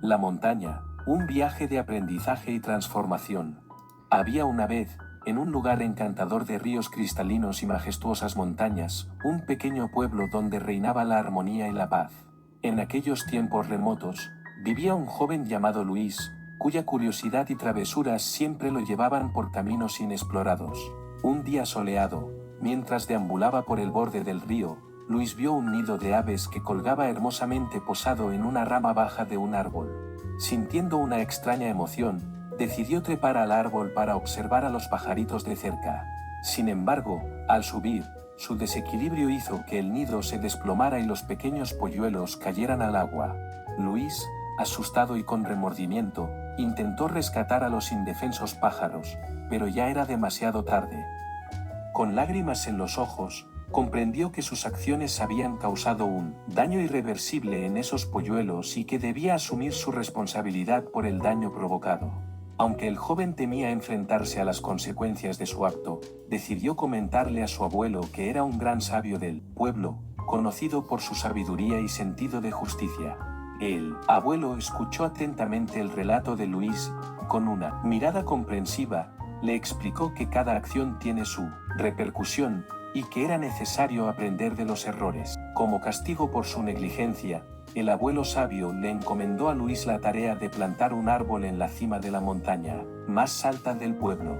La montaña, un viaje de aprendizaje y transformación. Había una vez, en un lugar encantador de ríos cristalinos y majestuosas montañas, un pequeño pueblo donde reinaba la armonía y la paz. En aquellos tiempos remotos, vivía un joven llamado Luis, cuya curiosidad y travesuras siempre lo llevaban por caminos inexplorados. Un día soleado, mientras deambulaba por el borde del río, Luis vio un nido de aves que colgaba hermosamente posado en una rama baja de un árbol. Sintiendo una extraña emoción, decidió trepar al árbol para observar a los pajaritos de cerca. Sin embargo, al subir, su desequilibrio hizo que el nido se desplomara y los pequeños polluelos cayeran al agua. Luis, asustado y con remordimiento, intentó rescatar a los indefensos pájaros, pero ya era demasiado tarde. Con lágrimas en los ojos, comprendió que sus acciones habían causado un daño irreversible en esos polluelos y que debía asumir su responsabilidad por el daño provocado. Aunque el joven temía enfrentarse a las consecuencias de su acto, decidió comentarle a su abuelo que era un gran sabio del pueblo, conocido por su sabiduría y sentido de justicia. El abuelo escuchó atentamente el relato de Luis, con una mirada comprensiva, le explicó que cada acción tiene su repercusión, y que era necesario aprender de los errores. Como castigo por su negligencia, el abuelo sabio le encomendó a Luis la tarea de plantar un árbol en la cima de la montaña más alta del pueblo.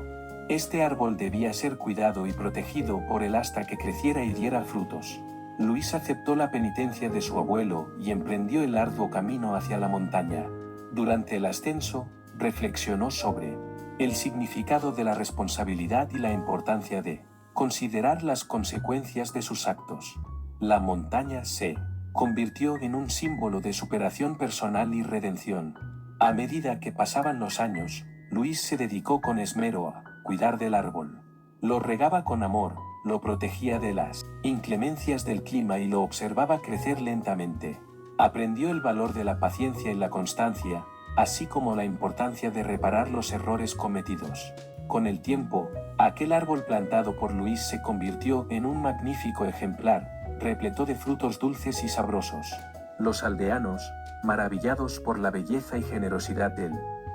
Este árbol debía ser cuidado y protegido por él hasta que creciera y diera frutos. Luis aceptó la penitencia de su abuelo y emprendió el arduo camino hacia la montaña. Durante el ascenso, reflexionó sobre el significado de la responsabilidad y la importancia de considerar las consecuencias de sus actos. La montaña se convirtió en un símbolo de superación personal y redención. A medida que pasaban los años, Luis se dedicó con esmero a cuidar del árbol. Lo regaba con amor, lo protegía de las inclemencias del clima y lo observaba crecer lentamente. Aprendió el valor de la paciencia y la constancia, así como la importancia de reparar los errores cometidos. Con el tiempo, aquel árbol plantado por Luis se convirtió en un magnífico ejemplar, repleto de frutos dulces y sabrosos. Los aldeanos, maravillados por la belleza y generosidad del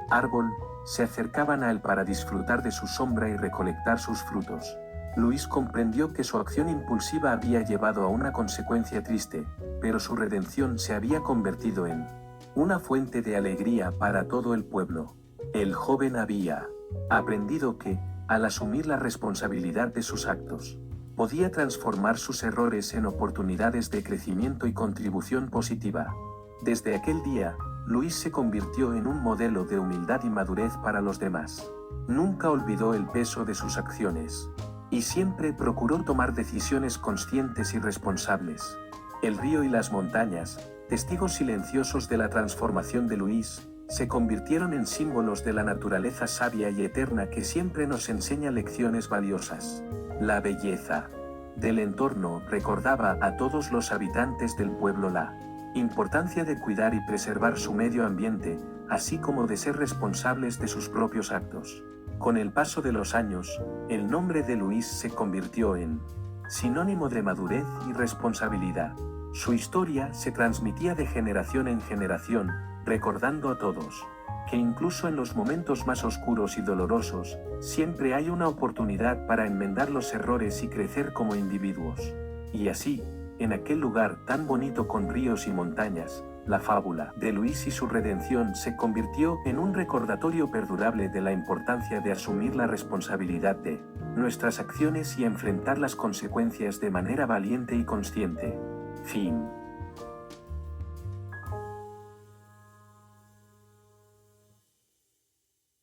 árbol, se acercaban a él para disfrutar de su sombra y recolectar sus frutos. Luis comprendió que su acción impulsiva había llevado a una consecuencia triste, pero su redención se había convertido en una fuente de alegría para todo el pueblo. El joven había aprendido que, al asumir la responsabilidad de sus actos, podía transformar sus errores en oportunidades de crecimiento y contribución positiva. Desde aquel día, Luis se convirtió en un modelo de humildad y madurez para los demás. Nunca olvidó el peso de sus acciones, y siempre procuró tomar decisiones conscientes y responsables. El río y las montañas, testigos silenciosos de la transformación de Luis, se convirtieron en símbolos de la naturaleza sabia y eterna que siempre nos enseña lecciones valiosas. La belleza del entorno recordaba a todos los habitantes del pueblo la importancia de cuidar y preservar su medio ambiente, así como de ser responsables de sus propios actos. Con el paso de los años, el nombre de Luis se convirtió en sinónimo de madurez y responsabilidad. Su historia se transmitía de generación en generación, recordando a todos que incluso en los momentos más oscuros y dolorosos, siempre hay una oportunidad para enmendar los errores y crecer como individuos. Y así, en aquel lugar tan bonito con ríos y montañas, la fábula de Luis y su redención se convirtió en un recordatorio perdurable de la importancia de asumir la responsabilidad de nuestras acciones y enfrentar las consecuencias de manera valiente y consciente. Fin.